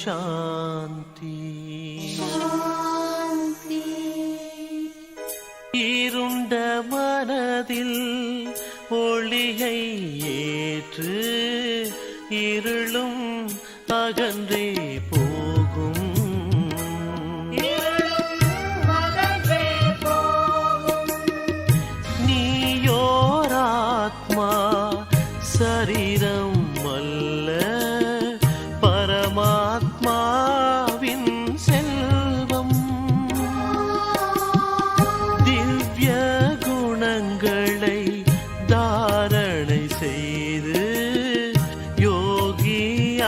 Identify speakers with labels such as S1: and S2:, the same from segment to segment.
S1: சாந்தி. இருண்ட மனதில் ஒளியை ஏற்று இருளும் அகன்றே போகும். நீயோராத்மா சரீரம் அல்ல, பரமாத்மாவின் செல்வம். திவ்ய குணங்களை தாரணை செய்து யோகியாவாய்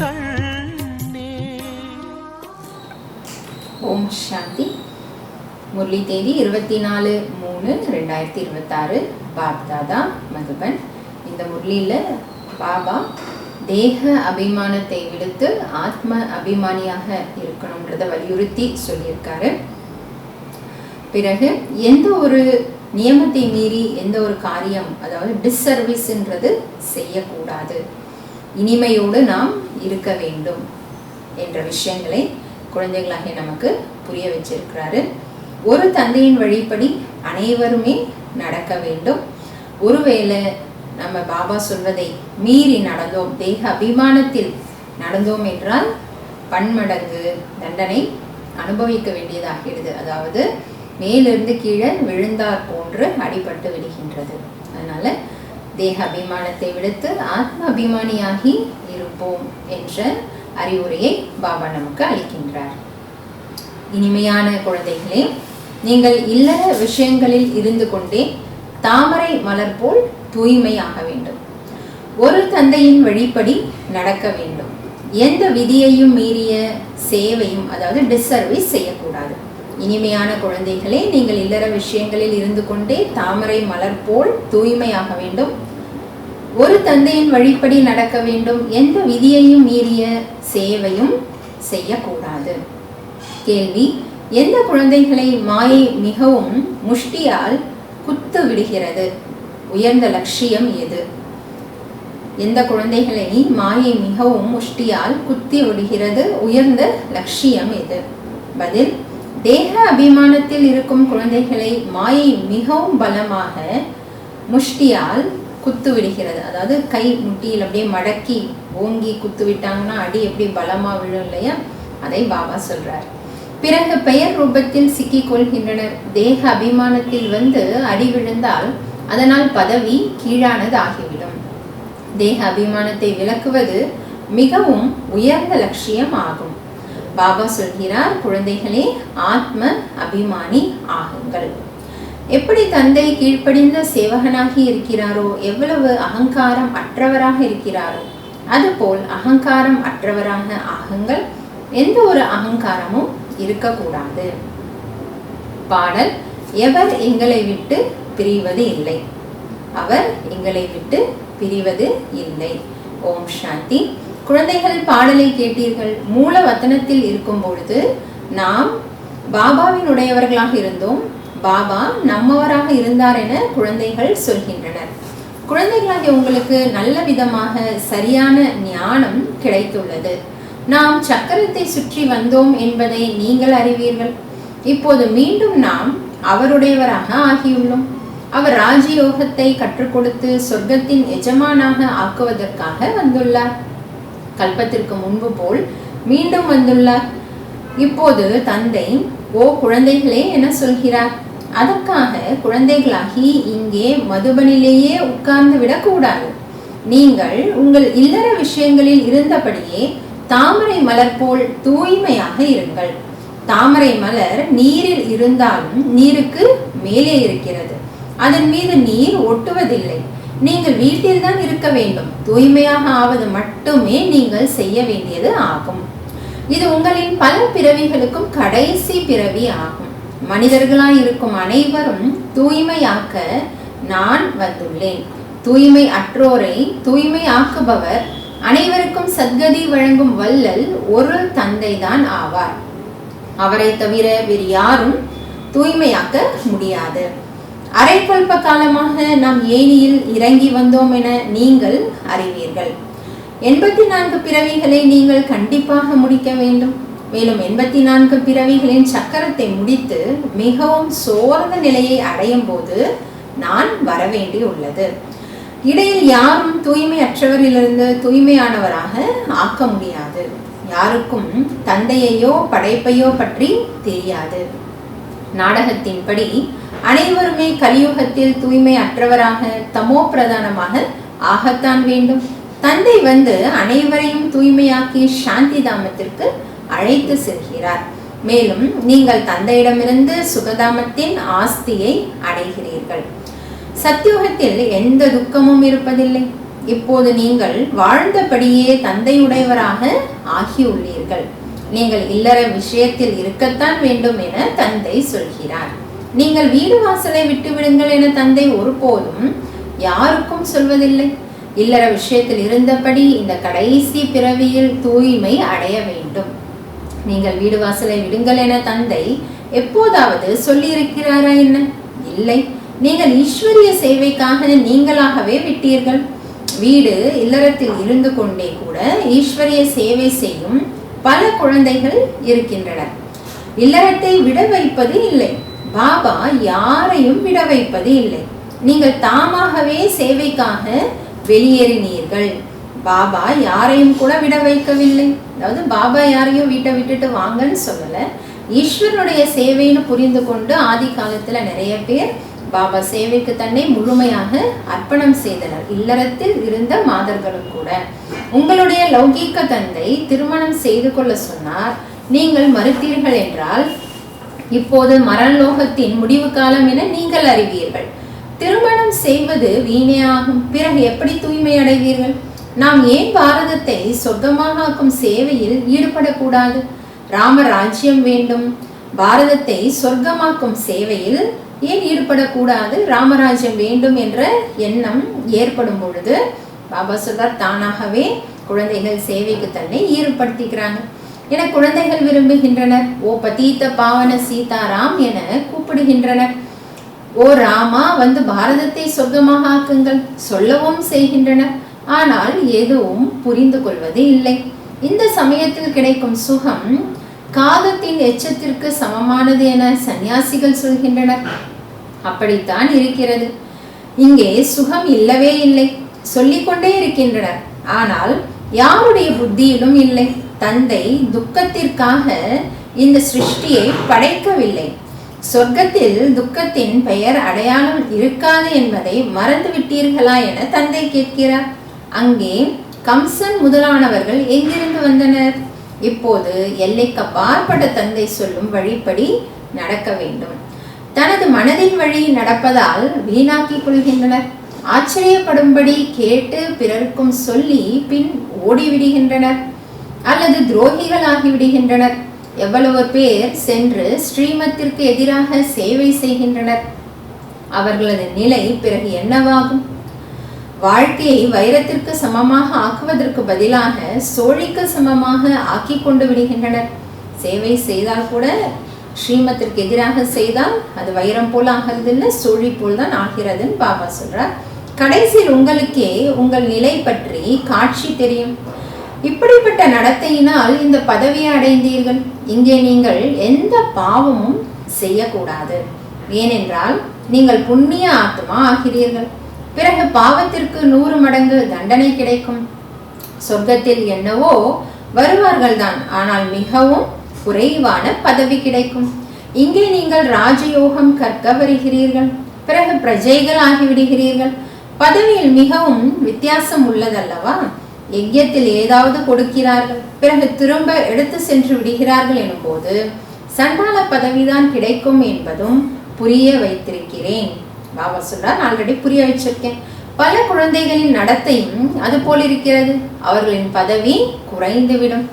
S1: கண்ணே.
S2: ஓம் சாந்தி. முரளி தேதி 24/3/2026, பாப்தாதா, மதுபன். இந்த முரளியில் பாபா தேக அபிமானத்தை விடுத்து ஆத்ம அபிமானியாக இருக்கணும்ன்றத வலியுறுத்தி சொல்லியிருக்காரு. பிறகு எந்த ஒரு நியமத்தை மீறி எந்த ஒரு காரியம், அதாவது டிஸ்சர்வீஸ்ன்றது செய்யக்கூடாது, இனிமையோடு நாம் இருக்க வேண்டும் என்ற விஷயங்களை குழந்தைகளாகிய நமக்கு புரிய வச்சிருக்கிறாரு. ஒரு தந்தையின் வழிப்படி அனைவருமே நடக்க வேண்டும். ஒருவேளை நம்ம பாபா சொல்வதை மீறி நடந்தோம், தேக அபிமானத்தில் நடந்தோம் என்றால் பன்மடங்கு தண்டனை அனுபவிக்க வேண்டியதாகிறது. அதாவது மேலிருந்து கீழே விழுந்தார் போன்று அடிபட்டு விடுகின்றது. அதனால தேக அபிமானத்தை விடுத்து ஆத்ம அபிமானியாகி இருப்போம் என்ற அறிவுரையை பாபா நமக்கு அளிக்கின்றார். இனிமையான குழந்தைகளே, நீங்கள் இல்லற விஷயங்களில் இருந்து கொண்டே தாமரை மலர் போல் தூய்மையாக வேண்டும். ஒரு தந்தையின் வழிப்படி நடக்க வேண்டும். எந்த விதியையும் மீறிய சேவையும், அதாவது டிஸ்சர்வீஸ் செய்யக்கூடாது. இனிமையான குழந்தைகளே, நீங்கள் இல்லற விஷயங்களில் இருந்து கொண்டே தாமரை மலர் போல் தூய்மையாக வேண்டும். ஒரு தந்தையின் வழிப்படி நடக்க வேண்டும். எந்த விதியையும் மீறிய சேவையும் செய்யக்கூடாது. கேள்வி: எந்த குழந்தைகளை மாயை மிகவும் முஷ்டியால் குத்து விடுகிறது? உயர்ந்த லட்சியம் எது? எந்த குழந்தைகளை மாயை மிகவும் முஷ்டியால் குத்தி விடுகிறது? உயர்ந்த லட்சியம் எது? பதில்: தேக அபிமானத்தில் இருக்கும் குழந்தைகளை மாயை மிகவும் பலமாக முஷ்டியால் குத்து விடுகிறது. அதாவது கை முட்டியில் அப்படியே மடக்கி ஓங்கி குத்து விட்டாங்கன்னா அடி எப்படி பலமா விழும் இல்லையா? அதை பாபா சொல்றார். பிறகு பெயர் ரூபத்தில் சிக்கிக் கொள்கின்றனர். தேக அபிமானத்தில் வந்து அடி விழுந்தால் அதனால் பதவி கீழானது ஆகிவிடும். தேக அபிமானத்தை விளக்குவது மிகவும் உயர்ந்த லட்சியம் ஆகும். பாபா சொல்கிறார், குழந்தைகளே, ஆத்ம அபிமானி ஆகுங்கள். எப்படி தந்தை கீழ்ப்படிந்த சேவகனாகி இருக்கிறாரோ, எவ்வளவு அகங்காரம் அற்றவராக இருக்கிறாரோ, அதுபோல் அகங்காரம் அற்றவராக ஆகுங்கள். எந்த ஒரு அகங்காரமும் இருக்கக்கூடாது. பாடல்: எவர் எங்களை விட்டு பிரிவது இல்லை, அவர் எங்களை விட்டு பிரிவது இல்லை. ஓம் சாந்தி. குழந்தைகள், பாடலை கேட்டீர்கள். மூல வத்தனத்தில் இருக்கும் பொழுது நாம் பாபாவின் உடையவர்களாக இருந்தோம், பாபா நம்மவராக இருந்தார் என குழந்தைகள் சொல்கின்றனர். குழந்தைகளாகிய உங்களுக்கு நல்ல விதமாக சரியான ஞானம் கிடைத்துள்ளது. நாம் சக்கரத்தை சுற்றி வந்தோம் என்பதை நீங்கள் அறிவீர்கள். இப்போது மீண்டும் நாம் அவருடையவராக ஆகியுள்ளோம். அவர் ராஜயோகத்தை கற்றுக் கொடுத்து சொர்க்கத்தின் எஜமானாக ஆக்குவதற்காக வந்துள்ளார். கல்பத்திற்கு முன்பு போல் மீண்டும் வந்துள்ளார். இப்போது தந்தை ஓ குழந்தைகளே என சொல்கிறார். அதற்காக குழந்தைகளாகி இங்கே மதுபனிலேயே உட்கார்ந்து விடக்கூடாது. நீங்கள் உங்கள் இல்லற விஷயங்களில் இருந்தபடியே தாமரை மலர் போல் தூய்மையாக இருங்கள். தாமரை மலர் நீரில் இருந்தாலும் நீருக்கு மேலே இருக்கிறது, அதன் மீது நீர் ஒட்டுவதில்லை. நீங்கள் வீட்டில் தான் இருக்க வேண்டும். தூய்மையாக ஆவது மட்டுமே நீங்கள் செய்ய வேண்டியது ஆகும். இது உங்களின் பல பிறவிகளுக்கும் கடைசி பிறவி ஆகும். மனிதர்களாய் இருக்கும் அனைவரும் தூய்மையாக்க நான் வந்துள்ளேன். தூய்மை அற்றோரை தூய்மை ஆக்குபவர், அனைவருக்கும் சத்கதி வழங்கும் வல்லல் ஒரு தந்தை தான் ஆவார். அவரை தவிர வேறு யாரும் தூய்மையாக்க முடியாது. அரைக்கல்ப காலமாக நாம் ஏனியில் இறங்கி வந்தோம் என நீங்கள் அறிவீர்கள். 84 பிறவிகளை நீங்கள் கண்டிப்பாக முடிக்க வேண்டும். மேலும் 84 பிறவிகளின் சக்கரத்தை முடித்து மிகவும் சோர்ந்த நிலையை அடையும் போது நான் வரவேண்டி உள்ளது. இடையில் யாரும் தூய்மையற்றவரிலிருந்து தூய்மையானவராக ஆக்க முடியாது. யாருக்கும் தந்தையையோ படைப்பையோ பற்றி தெரியாது. நாடகத்தின்படி அனைவருமே கலியுகத்தில் தூய்மை அற்றவராக தமோ பிரதானமாக ஆகத்தான் வேண்டும். தந்தை வந்து அனைவரையும் தூய்மையாக்கி சாந்தி தாமத்திற்கு அழைத்து செல்கிறார். மேலும் நீங்கள் தந்தையிடமிருந்து சுகதாமத்தின் ஆஸ்தியை அடைகிறீர்கள். சத்தியுகத்தில் எந்த துக்கமும் இருப்பதில்லை. இப்போது நீங்கள் வாழ்ந்தபடியே தந்தையுடையவராக ஆகியுள்ளீர்கள். நீங்கள் இல்லற விஷயத்தில் இருக்கத்தான் வேண்டும் என தந்தை சொல்கிறார். நீங்கள் வீடு வாசலை விட்டு விடுங்கள் என தந்தை ஒருபோதும் யாருக்கும் சொல்வதில்லை. இல்லற விஷயத்தில் இருந்தபடி இந்த கடைசி பிறவியில் தூய்மை அடைய வேண்டும். நீங்கள் வீடு வாசலை விடுங்கள் என தந்தை எப்போதாவது சொல்லி இருக்கிறாரா என்ன? இல்லை. நீங்கள் ஈஸ்வரிய சேவைக்காக நீங்களாகவே விட்டீர்கள். வீடு இல்லறத்தில் இருந்து கொண்டே கூட ஈஸ்வரிய சேவை செய்யும் பல குழந்தைகள் இருக்கின்றனர். இல்லறத்தை விட வைப்பது இல்லை. பாபா யாரையும் விட வைப்பது இல்லை. நீங்கள் தாமாகவே சேவைக்காக வெளியேறினீர்கள். பாபா யாரையும் கூட விட வைக்கவில்லை. அதாவது பாபா யாரையும் வீட்டை விட்டுட்டு வாங்கன்னு சொல்லல. ஈஸ்வரனுடைய சேவைன்னு புரிந்து கொண்டு ஆதி காலத்துல நிறைய பேர் பாபா சேவைக்கு தன்னை முழுமையாக அர்ப்பணம் செய்தனர். இல்லறத்தில் இருந்த மாதர்களும் கூட. உங்களுடைய லௌகீக தந்தை திருமணம் செய்து கொள்ள சொன்னார். நீங்கள் மறுத்தீர்கள் என்றால் இப்போது மரணலோகத்தின் முடிவு காலம் என நீங்கள் அறிவீர்கள். திருமணம் செய்வது வீணேயாகும். பிறகு எப்படி தூய்மை அடைவீர்கள்? நாம் ஏன் பாரதத்தை சொர்க்கமாக ஆக்கும் சேவையில் ஈடுபடக்கூடாது? ராமராஜ்யம் வேண்டும். பாரதத்தை சொர்க்கமாக்கும் சேவையில் ஏன் ஈடுபடக்கூடாது? ராமராஜ்யம் வேண்டும் என்ற எண்ணம் ஏற்படும் பொழுது பாபா சொல்றார், தானாகவே குழந்தைகள் சேவைக்கு தன்னை ஈடுபடுத்திக்கிறாங்க என குழந்தைகள் விரும்புகின்றனர். ஓ பதீத்த பாவன சீதாராம் என கூப்பிடுகின்றனர். ஓ ராமா, வந்து பாரதத்தை சொர்க்கமாக ஆக்குங்கள் சொல்லவும் செய்கின்றனர். ஆனால் எதுவும் புரிந்து கொள்வது இல்லை. இந்த சமயத்தில் கிடைக்கும் சுகம் காகத்தின் எச்சத்திற்கு சமமானது என சந்நியாசிகள் சொல்கின்றனர். அப்படித்தான் இருக்கிறது. இங்கே சுகம் இல்லவே இல்லை. சொல்லிக்கொண்டே இருக்கின்றனர். ஆனால் யாருடைய புத்தியிலும் இல்லை. தந்தை துக்கத்திற்காக இந்த சிருஷ்டியை படைக்கவில்லை. சொர்க்கத்தில் துக்கத்தின் பெயர் அடையாளம் இருக்காது என்பதை மறந்து விட்டீர்களா என தந்தை கேட்கிறார். அங்கே கம்சன் முதலானவர்கள் எங்கிருந்து வந்தனர்? இப்போது எல்லைக்கு அப்பாற்பட்ட தந்தை சொல்லும் வழிப்படி நடக்க வேண்டும். தனது மனதின் வழி நடப்பதால் வீணாக்கிக் கொள்கின்றனர். ஆச்சரியப்படும்படி கேட்டு பிறருக்கும் சொல்லி பின் ஓடிவிடுகின்றனர் அல்லது துரோகிகள் ஆகிவிடுகின்றனர். எவ்வளவு பேர் சென்று ஸ்ரீமத்திற்கு எதிராக சேவை செய்கின்றனர். அவர்களது நிலை பிறகு என்னவாகும்? வாழ்க்கையை வைரத்திற்கு சமமாக ஆக்குவதற்கு பதிலாக சோழிக்கு சமமாக ஆக்கி கொண்டு விடுகின்றனர். சேவை செய்தால் கூட ஸ்ரீமத்திற்கு எதிராக செய்தால் அது வைரம் போல் ஆகிறது இல்லை, சோழி போல் தான் ஆகிறதுன்னு பாபா சொல்றார். கடைசியில் உங்களுக்கே உங்கள் நிலை பற்றி காட்சி தெரியும். இப்படிப்பட்ட நடத்தையினால் இந்த பதவியை அடைந்தீர்கள். இங்கே நீங்கள் எந்த பாவமும் செய்யக்கூடாது. ஏனென்றால் நீங்கள் புண்ணிய ஆத்மா ஆகிறீர்கள். பிறகு பாவத்திற்கு 100 மடங்கு தண்டனை கிடைக்கும். சொர்க்கத்தில் என்னவோ வருவார்கள் தான், ஆனால் மிகவும் குறைவான பதவி கிடைக்கும். இங்கே நீங்கள் ராஜயோகம் கற்க வருகிறீர்கள். பிறகு பிரஜைகள் ஆகிவிடுகிறீர்கள். பதவியில் மிகவும் வித்தியாசம் உள்ளதல்லவா? யஜ்யத்தில் ஏதாவது கொடுக்கிறார்கள், பிறகு திரும்ப எடுத்து சென்று விடுகிறார்கள் எனும் போது சண்டால பதவிதான் கிடைக்கும் என்பதும் புரிய வைத்திருக்கிறேன். பாபா சொல்றார், ஆல்ரெடி புரிய வச்சிருக்கேன். பல குழந்தைகளின் நடத்தையும் அது போல் இருக்கிறது. அவர்களின் பதவி குறைந்துவிடும்.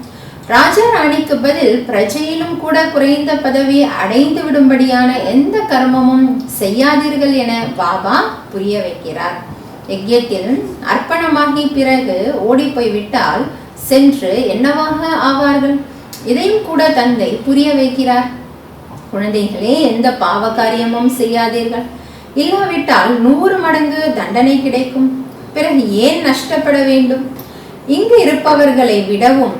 S2: ராஜா ராணிக்கு பதில் பிரஜையிலும் கூட குறைந்த பதவி அடைந்து விடும்படியான எந்த கர்மமும் செய்யாதீர்கள் என பாபா புரிய வைக்கிறார். யஜ்யத்தில் அர்ப்பணமாகி பிறகு ஓடி போய்விட்டால் சென்று என்னவாக ஆவார்கள்? இதையும் கூட தந்தை புரிய வைக்கிறார். குழந்தைகளே, எந்த பாவ காரியமும் செய்யாதீர்கள். இல்லாவிட்டால் 100 மடங்கு தண்டனை கிடைக்கும். பிறகு ஏன் நஷ்டப்பட வேண்டும்? இங்கு இருப்பவர்களை விடவும்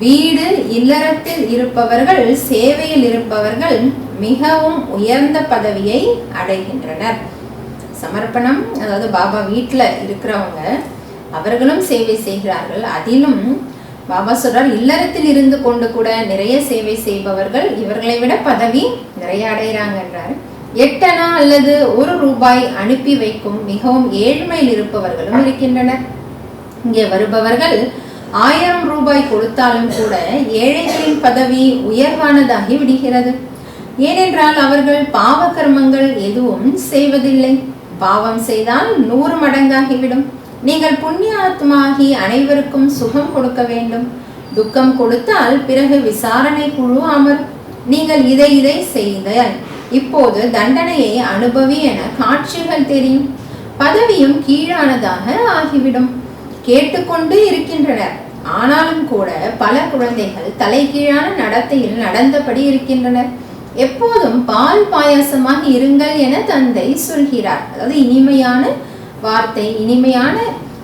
S2: வீடு இல்லறத்தில் இருப்பவர்கள், சேவையில் இருப்பவர்கள் மிகவும் உயர்ந்த பதவியை அடைகின்றனர். சமர்ப்பணம், அதாவது பாபா வீட்டுல இருக்கிறவங்க அவர்களும் சேவை செய்கிறார்கள். அதிலும் பாபா சொல்றார், இல்லறத்தில் இருந்து கொண்டு கூட நிறைய சேவை செய்பவர்கள் இவர்களை விட பதவி நிறைய அடைகிறாங்கன்றார். 8 அணா அல்லது 1 ரூபாய் அனுப்பி வைக்கும் மிகவும் ஏழ்மையில் இருப்பவர்களும் இருக்கின்றனர். இங்கே வருபவர்கள் 1000 ரூபாய் கொடுத்தாலும் கூட ஏழைகளின் பதவி உயர்வானதாகி விடுகிறது. ஏனென்றால் அவர்கள் பாவ கர்மங்கள் எதுவும் செய்வதில்லை. பாவம் செய்தால் 100 மடங்காகிவிடும். நீங்கள் புண்ணிய ஆத்மாகி அனைவருக்கும் சுகம் கொடுக்க வேண்டும். துக்கம் கொடுத்தால் பிறகு விசாரணை குழு அமரும். நீங்கள் இதை செய்த இப்போது தண்டனையை அனுபவி என காட்சிகள் தெரியும். பதவியும் கீழானதாக ஆகிவிடும். கேட்டுக்கொண்டு இருக்கின்றனர். ஆனாலும் கூட பல குழந்தைகள் தலைகீழான நடத்தையில் நடந்தபடி இருக்கின்றனர். எப்போதும் பால் பாயாசமாக இருங்கள் என தந்தை சொல்கிறார். அதாவது இனிமையான வார்த்தை, இனிமையான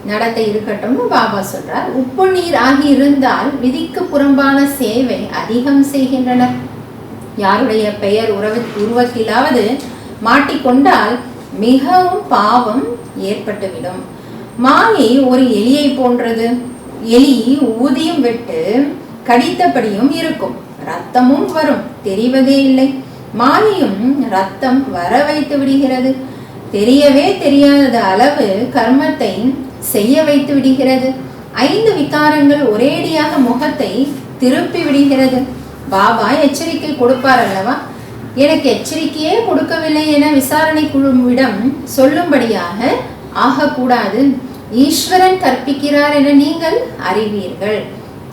S2: நடத்தை இருக்கட்டும்னு பாபா சொல்றார். உப்பு நீர் ஆகி இருந்தால் விதிக்கு புறம்பான சேவை அதிகம் செய்கின்றனர். யாருடைய பெயர் உருவத்திலாவது மாட்டிக்கொண்டால் மிகவும் பாவம் ஏற்பட்டுவிடும். மாயை ஒரு எலியை போன்றது. எலி ஊதியும் விட்டு கடித்தபடியும் இருக்கும், ரத்தமும் வரும், தெரிவதே இல்லை. மாயையும் ரத்தம் வர வைத்து விடுகிறது. தெரியவே தெரியாத அளவு கர்மத்தை செய்ய வைத்து விடுகிறது. 5 விகாரங்கள் ஒரேடியாக முகத்தை திருப்பி விடுகிறது. பாபா எச்சரிக்கை கொடுப்பார் அல்லவா? எனக்கு எச்சரிக்கையே கொடுக்கவில்லை என விசாரணை குழுவிடம் சொல்லும்படியாக ஆகக்கூடாது. ஈஸ்வரன் கற்பிக்கிறார் என நீங்கள் அறிவீர்கள்.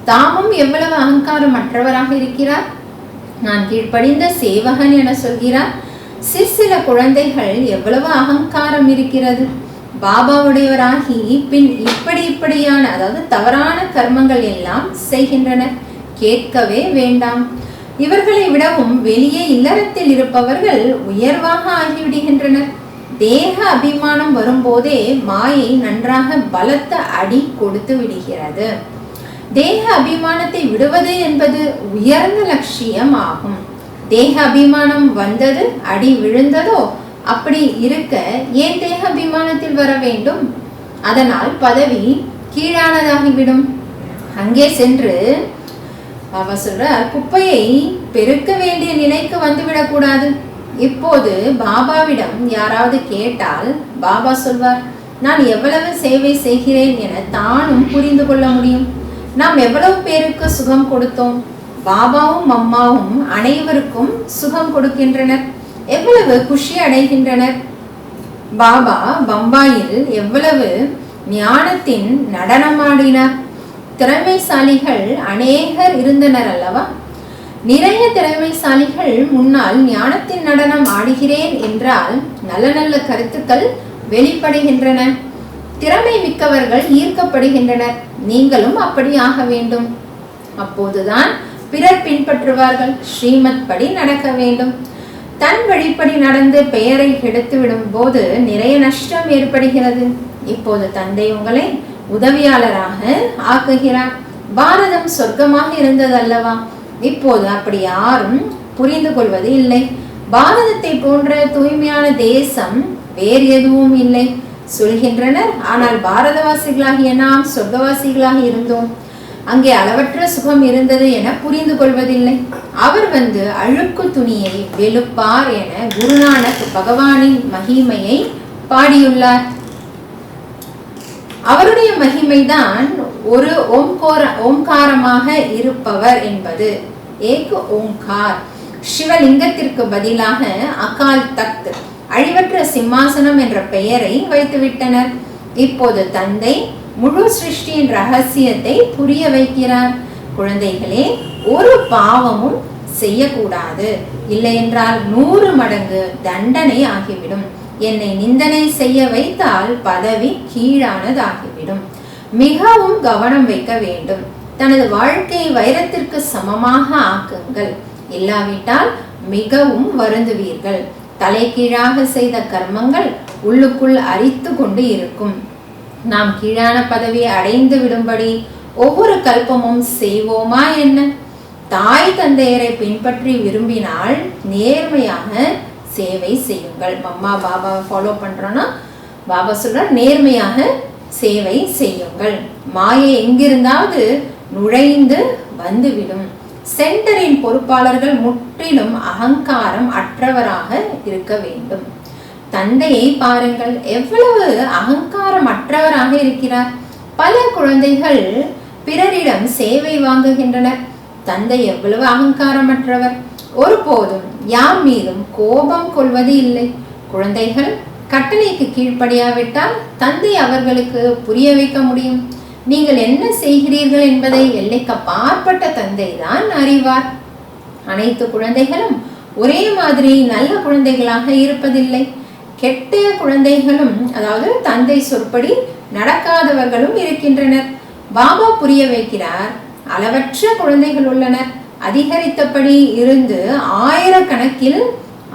S2: தாமும் எவ்வளவு அகங்காரம் மற்றவராக இருக்கிறார். நான் கீழ்ப்படிந்த சேவகன் என சொல்கிறார். சில குழந்தைகள் எவ்வளவு அகங்காரம் இருக்கிறது. பாபாவுடையவராகி பின் இப்படியான, அதாவது தவறான கர்மங்கள் எல்லாம் செய்கின்றனர். கேட்கவே வேண்டாம். இவர்களை விடவும் வெளியே இல்லறத்தில் இருப்பவர்கள் உயர்வாக ஆகிவிடுகின்றனர். தேக அபிமானம் வரும்போதே மாயை நன்றாக பலத்த அடி கொடுத்து விடுகிறது. தேக அபிமானத்தை விடுவது என்பது உயர்ந்த லட்சியம் ஆகும். தேக அபிமானம் வந்தது, அடி விழுந்ததோ? அப்படி இருக்க ஏன் தேக அபிமானத்தில் வர வேண்டும்? அதனால் பதவி கீழானதாகிவிடும். அங்கே சென்று பாபா சொல்றார், குப்பையை பெருக்க வேண்டிய நிலைக்கு வந்துவிடக் கூடாது. இப்போது பாபாவிடம் யாராவது கேட்டால் பாபா சொல்வார், நான் எவ்வளவு சேவை செய்கிறேன் என தானும் புரிந்து கொள்ள முடியும். நாம் எவ்வளவு பேருக்கு சுகம் கொடுத்தோம். பாபாவும் அம்மாவும் அனைவருக்கும் சுகம் கொடுக்கின்றனர். எவ்வளவு குஷி அடைகின்றனர். பாபா பம்பாயில் எவ்வளவு ஞானத்தின் நடனமாடினார். திறமைசாலிகள் அநேகர் இருந்தனர் அல்லவா? நிறைய திறமைசாலிகள் முன்னால் ஞானத்தின் நடனம் ஆடுகிறேன் என்றால் நல்ல நல்ல கருத்துக்கள் வெளிப்படுகின்றன. திறமை மிக்கவர்கள் ஈர்க்கப்படுகின்றனர். நீங்களும் அப்படி ஆக வேண்டும். அப்போதுதான் பிறர் பின்பற்றுவார்கள். ஸ்ரீமத் படி நடக்க வேண்டும். தன் வழிப்படி நடந்து பெயரை கெடுத்து விடும் போது நிறைய நஷ்டம் ஏற்படுகிறது. இப்போது தந்தை உங்களை உதவியாளராக ஆக்குகிறார். பாரதம் சொர்க்கமாக இருந்தது அல்லவா? இப்போது அப்படி யாரும் புரிந்து கொள்வது இல்லை. பாரதத்தை போன்ற தூய்மையான தேசம் வேறு எதுவும் இல்லை சொல்கின்றனர். ஆனால் பாரதவாசிகளாகிய நாம் சொர்க்கவாசிகளாக இருந்தோம். அங்கே அளவற்ற சுகம் இருந்தது என புரிந்து கொள்வதில்லை. அவர் வந்து அழுக்கு துணியை வெளுப்பார் என குருநானக் பகவானின் மகிமையை பாடியுள்ளார். அவருடைய மகிமைதான் ஒரு ஓம்காரமாக இருப்பவர் என்பது. ஏக் ஓம்கார். சிவலிங்கத்திற்கு பதிலாக அகால் தக்த், அழிவற்ற சிம்மாசனம் என்ற பெயரை வைத்துவிட்டனர். இப்போது தந்தை முழு சிருஷ்டியின் ரகசியத்தை புரிய வைக்கிறார். குழந்தைகளே, ஒரு பாவமும் செய்யக்கூடாது. இல்லை என்றால் 100 மடங்கு தண்டனை ஆகிவிடும். என்னை நிந்தனை செய்ய வைத்தால் பதவி கீழானதாகிவிடும். மிகவும் கவனம் வைக்க வேண்டும். தனது வாழ்க்கையை வைரத்திற்கு சமமாக ஆக்குங்கள். இல்லாவிட்டால் மிகவும் வருந்துவீர்கள். தலைகீழாக செய்த கர்மங்கள் உள்ளுக்குள் அரித்து கொண்டு இருக்கும். நாம் கீழான பதவியை அடைந்து விடும்படி ஒவ்வொரு கல்பமும் செய்வோமா என்ன? தாய் தந்தையரை பின்பற்றி விரும்பினால் நேர்மையாக சேவை செய்யுங்கள். அம்மா பாபாவை ஃபாலோ பண்றோம்னா பாபா சொல்ற நேர்மையாக சேவை செய்யுங்கள். மாயை எங்கிருந்தாவது நுழைந்து வந்துவிடும். சென்டரின் பொறுப்பாளர்கள் முற்றிலும் அகங்காரம் அற்றவராக இருக்க வேண்டும். தந்தையை பாருங்கள், எவ்வளவு அகங்காரம் அற்றவராக இருக்கிறார். பல குழந்தைகள் பிறரிடம் சேவை வாங்குகின்றனர். தந்தை எவ்வளவு அகங்காரமற்றவர். ஒருபோதும் யார் மீதும் கோபம் கொள்வது இல்லை. குழந்தைகள் கட்டளைக்கு கீழ்ப்படியாவிட்டால் தந்தை அவர்களுக்கு புரிய வைக்க முடியும். நீங்கள் என்ன செய்கிறீர்கள் என்பதை எல்லைக்கு அப்பாற்பட்ட தந்தை தான் அறிவார். அனைத்து குழந்தைகளும் ஒரே மாதிரி நல்ல குழந்தைகளாக இருப்பதில்லை. கெட்ட குழந்தைகளும், அதாவது தந்தை சொற்படி நடக்காதவர்களும் இருக்கின்றனர். பாபா புரிய வைக்கிறார், அளவற்ற குழந்தைகள் உள்ளனர். அதிகரித்தபடி இருந்து ஆயிரக்கணக்கில்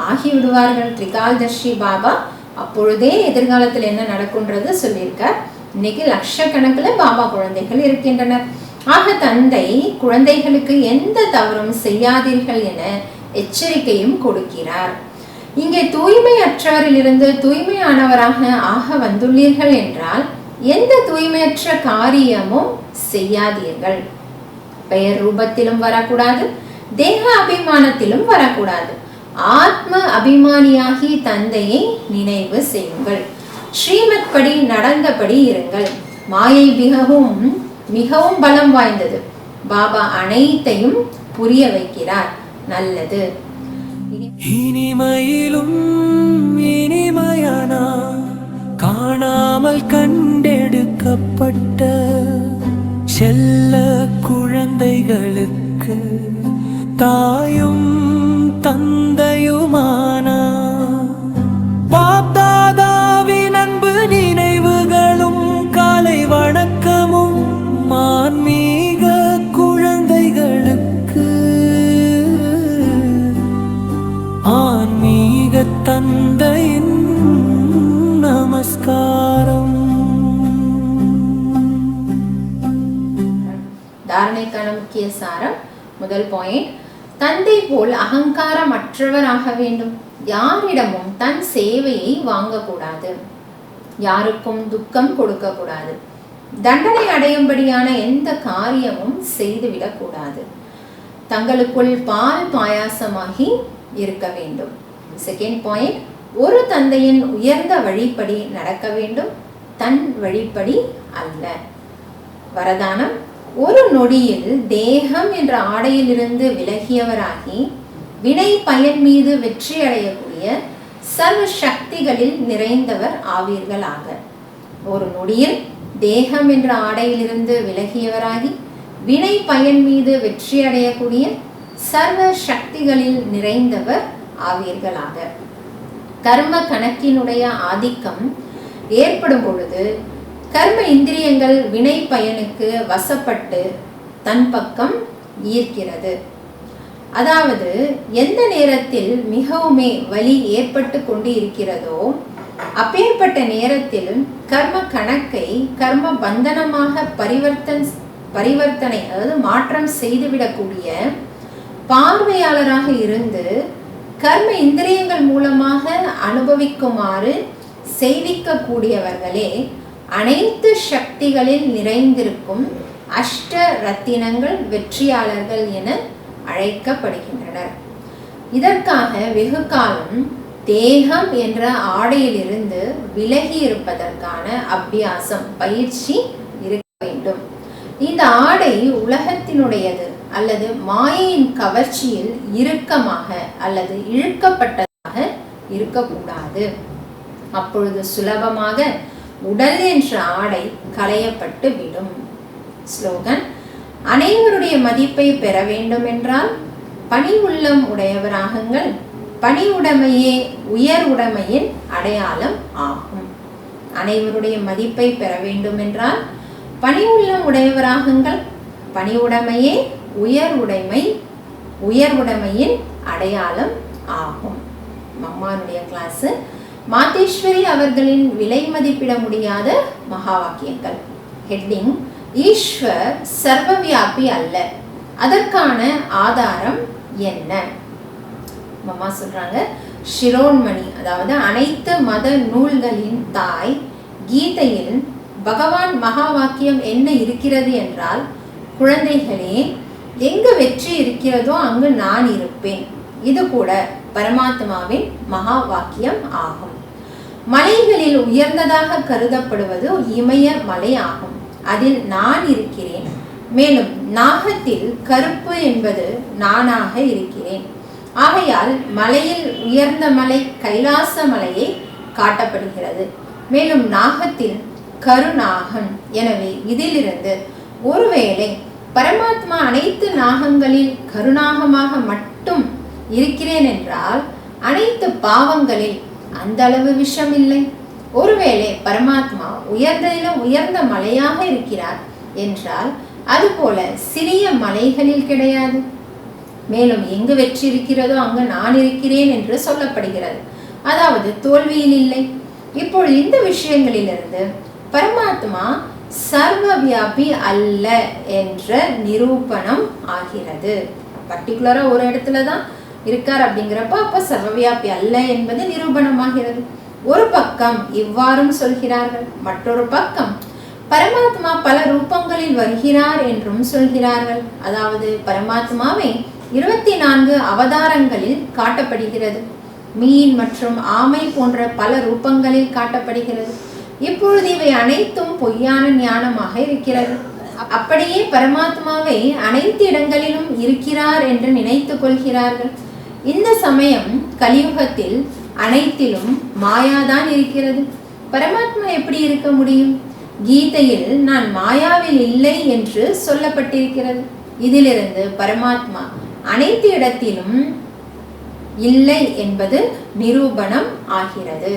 S2: ஆகிவிடுவார்கள். திரிகால்தர்ஷி பாபா அப்பொழுதே எதிர்காலத்தில் என்ன நடக்கும்ன்றது சொல்லியிருக்கார். இன்னைக்கு லட்சக்கணக்கில் பாபா குழந்தைகள் இருக்கின்றனர். ஆக தந்தை குழந்தைகளுக்கு எந்த தவறும் செய்யாதீர்கள் என எச்சரிக்கையும் கொடுக்கிறார். இங்கே தூய்மையற்றவரிலிருந்து தூய்மையானவராக ஆக வந்துள்ளீர்கள் என்றால் எந்த தூய்மையற்ற காரியமும் செய்யாதீர்கள். பெயர் ரூபத்திலும் வரக்கூடாது, தேக அபிமானத்திலும் வரக்கூடாது. ஆத்ம அபிமானியாகி தந்தையை நினைவு செய்யுங்கள். ஸ்ரீமத் படி நடந்தபடி இருங்கள். மாயை மிகவும் மிகவும் பலம் வாய்ந்தது. பாபா அனைத்தையும் புரிய வைக்கிறார். நல்லது.
S1: இனிமையிலும் இனிமையானா காணாமல் கண்டெடுக்கப்பட்ட செல்ல குழந்தைகளுக்கு தாயும் தந்தையுமானா பாப்தாதாவின் அன்பு நினைவுகளும் காலை வணக்கமும் ஆன்மீக குழந்தைகளுக்கு ஆன்மீக தந்தையின் நமஸ்காரம்.
S2: தாரணைக்கான முக்கிய சாரம். முதல் பாயிண்ட், தந்தை போல் அகங்காரம் அற்றவராக வேண்டும். யாரிடமும் தன் சேவையை வாங்கக்கூடாது. யாருக்கும் துக்கம் கொடுக்க கூடாது. தண்டனை அடையும்படியான எந்த காரியமும் செய்துவிடக் கூடாது. தங்களுக்குள் பால் பாயாசமாகி இருக்க வேண்டும். செகண்ட் பாயிண்ட், ஒரு தந்தையின் உயர்ந்த வழிப்படி நடக்க வேண்டும், தன் வழிப்படி அல்ல. வரதானம், ஒரு நொடியில் தேகம் என்ற ஆடையிலிருந்து விலகியவராகி வினை பயன் மீது வெற்றி அடையக்கூடிய சர்வ சக்திகளில் நிறைந்தவர் ஆவீர்களாக. ஒரு நொடியில் தேகம் என்ற ஆடையிலிருந்து விலகியவராகி வினை பயன் மீது வெற்றி அடையக்கூடிய சர்வ சக்திகளில் நிறைந்தவர் ஆவீர்களாக. கர்ம கணக்கினுடைய ஆதிக்கம் ஏற்படும் பொழுது கர்ம இந்திரியங்கள் வினை பயனுக்கு வசப்பட்டு தன் பக்கம் ஈர்க்கிறது. அதாவது எந்த நேரத்தில் மிகவுமே வலி ஏற்பட்டு கொண்டு இருக்கிறதோ அப்பேற்பட்ட நேரத்தில் கர்ம கணக்கை கர்ம பந்தனமாக பரிவர்த்தனை அதாவது மாற்றம் செய்துவிடக்கூடிய பார்வையாளராக இருந்து கர்ம இந்திரியங்கள் மூலமாக அனுபவிக்குமாறு செய்விக்க கூடியவர்களே அனைத்து சக்திகளில் நிறைந்திருக்கும் அஷ்ட ரத்தினங்கள் வெற்றியாளர்கள் என அழைக்கப்படுகின்றனர். இதற்காக வெகு காலம் தேகம் என்ற ஆடையிலிருந்து விலகி இருப்பதற்கான அபியாசம் பயிற்சி இருக்க வேண்டும். இந்த ஆடை உலகத்தினுடையது அல்லது மாயையின் கவர்ச்சியில் இறுக்கமாக அல்லது இழுக்கப்பட்டதாக இருக்கக்கூடாது. அப்பொழுது சுலபமாக உடல் என்ற ஆடை களையப்பட்டு விடும். ஸ்லோகன், அனைவருடைய மதிப்பை பெற வேண்டும் என்றால் பணி உள்ளம் உடையவராகுங்கள். பணி உடைமையே உயர் உடைமையின் அடையாளம் ஆகும். அனைவருடைய மதிப்பை பெற வேண்டும் என்றால் பணி உள்ளம் உடையவராகுங்கள். பணி உடைமையே உயர் உடைமையின் அடையாளம் ஆகும். அம்மானுடைய கிளாஸ் மாதேஸ்வரி அவர்களின் விலை மதிப்பிட முடியாத மகா வாக்கியங்கள். ஹெட்டிங்: ஈஸ்வர் சர்வவியாபி அல்ல. அதற்கான ஆதாரம் என்ன? அம்மா சொல்றாங்க, ஷிரோன்மணி, அதாவது அனைத்து மத நூல்களின் தாய் கீதையில் பகவான் மகா வாக்கியம் என்ன இருக்கிறது என்றால், குழந்தைகளே, எங்கு வெற்றி இருக்கிறதோ அங்கு நான் இருப்பேன். இது கூட பரமாத்மாவின் மகா வாக்கியம் ஆகும். மலைகளில் உயர்ந்ததாக கருதப்படுவது இமய மலை ஆகும். அதில் நான் இருக்கிறேன். மேலும் நாகத்தில் கருப்பு என்பது நானாக இருக்கிறேன். ஆகையால் மலையில் உயர்ந்த மலை கைலாச மலையை காட்டப்படுகிறது. மேலும் நாகத்தில் கருநாகம். எனவே இதிலிருந்து ஒருவேளை பரமாத்மா அனைத்து நாகங்களில் கருநாகமாக மட்டும் இருக்கிறேன் என்றால் அனைத்து பாவங்களில் அந்த அளவு விஷம் இல்லை. ஒருவேளை பரமாத்மா உயர்ந்ததிலும் உயர்ந்த மலையாக இருக்கிறார் என்றால் அதுபோல சிறிய மலைகளில் கிடையாது. மேலும் எங்கு வெற்றி இருக்கிறதோ அங்கு நான் இருக்கிறேன் என்று சொல்லப்படுகிறது. அதாவது தோல்வியில் இல்லை. இப்பொழுது இந்த விஷயங்களிலிருந்து பரமாத்மா சர்வவியாபி அல்ல என்ற நிரூபணம் ஆகிறது. பர்டிகுலரா ஒரு இடத்துல தான் இருக்கார் அப்படிங்கிறப்ப அப்ப சர்வவியாபி அல்ல என்பது நிரூபணமாகிறது. ஒரு பக்கம் இவ்வாறும் சொல்கிறார்கள், மற்றொரு பக்கம் பரமாத்மா பல ரூபங்களில் வருகிறார் என்றும் சொல்கிறார்கள். அதாவது பரமாத்மாவை 24 அவதாரங்களில் காட்டப்படுகிறது. மீன் மற்றும் ஆமை போன்ற பல ரூபங்களில் காட்டப்படுகிறது. இப்பொழுது இவை அனைத்தும் பொய்யான ஞானமாக இருக்கிறது. அப்படியே பரமாத்மாவை அனைத்து இடங்களிலும் இருக்கிறார் என்று நினைத்துக் கொள்கிறார்கள். இந்த சமயம் கலியுகத்தில் அனைத்திலும் மாயாதான் இருக்கிறது. பரமாத்மா எப்படி இருக்க முடியும்? கீதையில் நான் மாயாவில் இல்லை என்று சொல்லப்பட்டிருக்கிறது. இதிலிருந்து பரமாத்மா அனைத்து இடத்திலும் இல்லை என்பது நிரூபணம் ஆகிறது.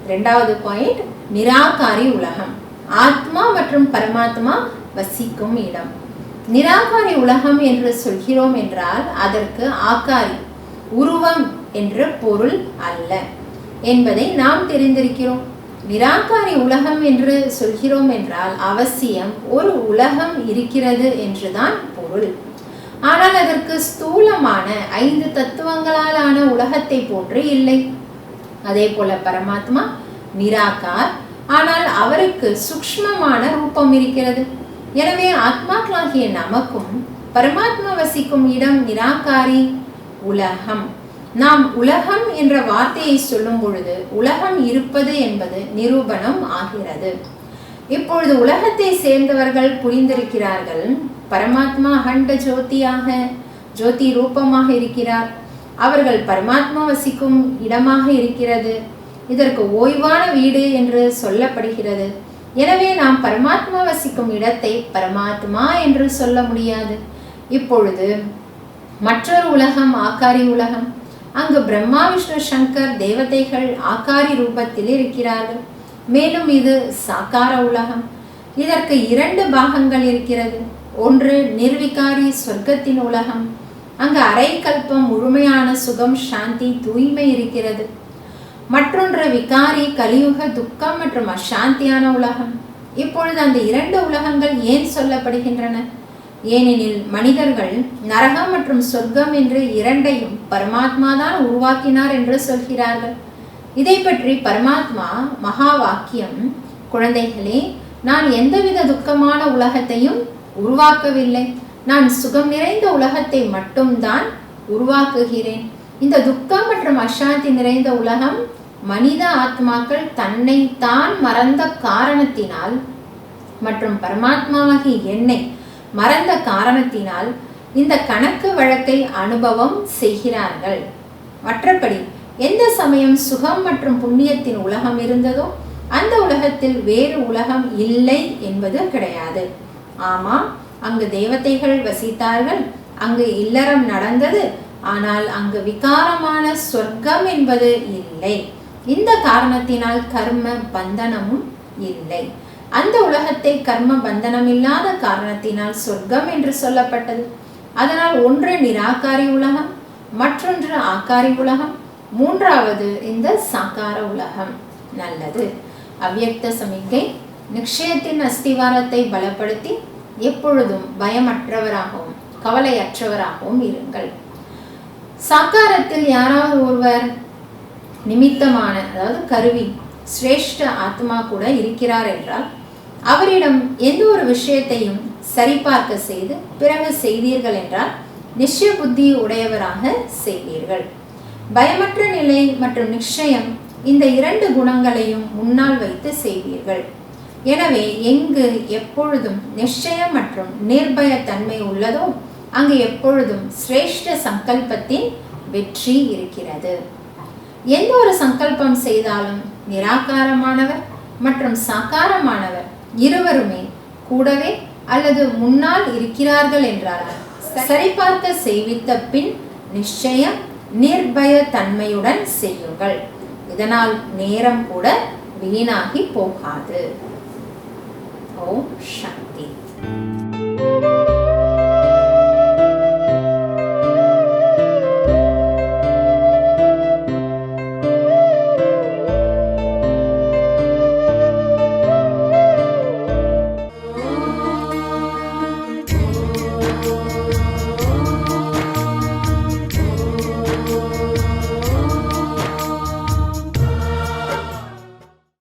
S2: இரண்டாவது பாயிண்ட், நிராகாரி உலகம். ஆத்மா மற்றும் பரமாத்மா வசிக்கும் இடம். நிராகாரி உலகம் என்று சொல்கிறோம் என்றால் அதற்கு ஆகாரி, உருவம் என்ற பொருள் அல்ல என்பதை நாம் தெரிந்திருக்கிறோம். நிராகாரி உலகம் என்று சொல்கிறோம் என்றால் அவசியம் ஒரு உலகம் இருக்கிறது என்றுதான் பொருள். ஆனால் அதற்கு ஸ்தூலமான 5 தத்துவங்களாலான உலகத்தை போன்று இல்லை. அதே போல பரமாத்மா நிராகார், ஆனால் அவருக்கு சூக்ஷ்மமான ரூபம் இருக்கிறது. எனவே ஆத்மாக்களாகிய நமக்கும் பரமாத்மா வசிக்கும் இடம் நிராகாரி உலகம். நாம் உலகம் என்ற வார்த்தையை சொல்லும் பொழுது உலகம் இருப்பது என்பது நிரூபணம் ஆகிறது. இப்பொழுது உலகத்தை சேர்ந்தவர்கள் புரிந்திருக்கிறார்கள், பரமாத்மா அகண்ட ஜோதியாக ஜோதி ரூபமாக இருக்கிறார். அவர்கள் பரமாத்மா வசிக்கும் இடமாக இருக்கிறது. இதற்கு ஓய்வான வீடு என்று சொல்லப்படுகிறது. எனவே நாம் பரமாத்மா வசிக்கும் இடத்தை பரமாத்மா என்று சொல்ல முடியாது. இப்பொழுது மற்றொரு உலகம் ஆகாரி உலகம். அங்கு பிரம்மா விஷ்ணு சங்கர் தேவதைகள் ஆகாரி ரூபத்தில் இருக்கிறார்கள். மேலும் இது சாக்கார உலகம். இதற்கு 2 பாகங்கள் இருக்கிறது. ஒன்று நிர்விகாரி சொர்க்கத்தின் உலகம். அங்கு அரை கல்பம் முழுமையான சுகம், சாந்தி, தூய்மை இருக்கிறது. மற்றொன்று விகாரி கலியுக துக்கம் மற்றும் அசாந்தியான உலகம். இப்பொழுது அந்த 2 உலகங்கள் ஏன் சொல்லப்படுகின்றன? ஏனெனில் மனிதர்கள் நரகம் மற்றும் சொர்க்கம் என்று 2ஐயும் பரமாத்மா தான் உருவாக்கினார் என்று சொல்கிறார்கள். இதை பற்றி பரமாத்மா மகா வாக்கியம், குழந்தைகளே, நான் எந்தவித துக்கமான உலகத்தையும் உருவாக்கவில்லை. நான் சுகம் நிறைந்த உலகத்தை மட்டும்தான் உருவாக்குகிறேன். இந்த துக்கம் மற்றும் அசாந்தி நிறைந்த உலகம் மனித ஆத்மாக்கள் தன்னை தான் மறந்த காரணத்தினால் மற்றும் பரமாத்மாவாகி என்னை மறந்த காரணத்தினால் இந்த கணக்கு வழக்கை அனுபவம் செய்கிறார்கள். மற்றபடி எந்த சமயம் சுகம் மற்றும் புண்ணியத்தின் உலகம் இருந்ததோ அந்த உலகத்தில் வேறு உலகம் இல்லை என்பது கிடையாது. ஆமாம், அங்கு தேவதைகள் வசித்தார்கள், அங்கு இல்லறம் நடந்தது. ஆனால் அங்கு விகாரமான சொர்க்கம் என்பது இல்லை. இந்த காரணத்தினால் கர்ம பந்தனமும் இல்லை. அந்த உலகத்தை கர்ம பந்தனம் இல்லாத காரணத்தினால் சொர்க்கம் என்று சொல்லப்பட்டது. அதனால் ஒன்று நிராகாரி உலகம், மற்றொன்று ஆகாரி உலகம். மூன்றாவது இந்த சாக்கார உலகம். நல்லது. அவ்யக்த சமிக்கை. நிச்சயத்தின் அஸ்திவாரத்தை பலப்படுத்தி எப்பொழுதும் பயமற்றவராகவும் கவலையற்றவராகவும் இருங்கள். சாக்காரத்தில் யாராவது ஒருவர் நிமித்தமான, அதாவது கருவி, சிரேஷ்ட ஆத்மா கூட இருக்கிறார் என்றால் அவரிடம் எந்த ஒரு விஷயத்தையும் சரிபார்க்க செய்து பிறகு செய்தீர்கள் என்றால் நிச்சய புத்தி உடையவராக செய்வீர்கள். பயமற்ற நிலை மற்றும் நிச்சயம், இந்த இரண்டு குணங்களையும் முன்னால் வைத்து செய்வீர்கள். எனவே எங்கு எப்பொழுதும் நிச்சயம் மற்றும் நிர்பய தன்மை உள்ளதோ அங்கு எப்பொழுதும் சிரேஷ்ட சங்கல்பத்தின் வெற்றி இருக்கிறது. எந்த ஒரு சங்கல்பம் செய்தாலும் நிராகாரமானவர் மற்றும் சாக்காரமானவர் இருவருமே கூடவே அல்லது முன்னால் இருக்கிறார்கள் என்றால் சரிபார்க்க செய்வித்த பின் நிச்சயம் நிர்பய தன்மையுடன் செய்யுங்கள். இதனால் நேரம் கூட வீணாகி போகாது. ஓம் சக்தி.